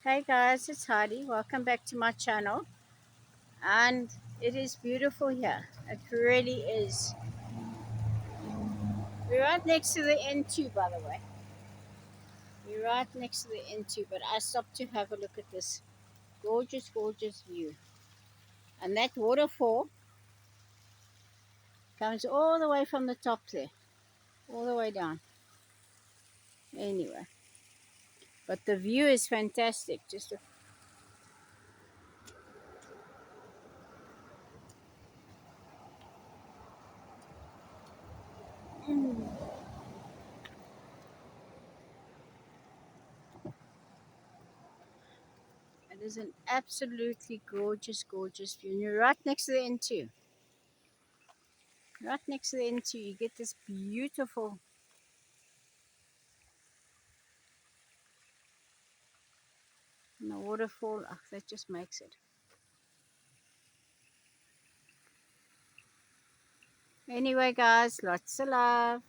Hey guys, it's Heidi. Welcome back to my channel. And it is beautiful here. It really is. We're right next to the N2, by the way. We're right next to the N2, but I stopped to have a look at this gorgeous, gorgeous view. And that waterfall comes all the way from the top there, all the way down. Anyway, but the view is fantastic. It is an absolutely gorgeous, gorgeous view. And you're right next to the N2. Right next to the N2, you get this beautiful. And the waterfall, oh, that just makes it. Anyway, guys, lots of love.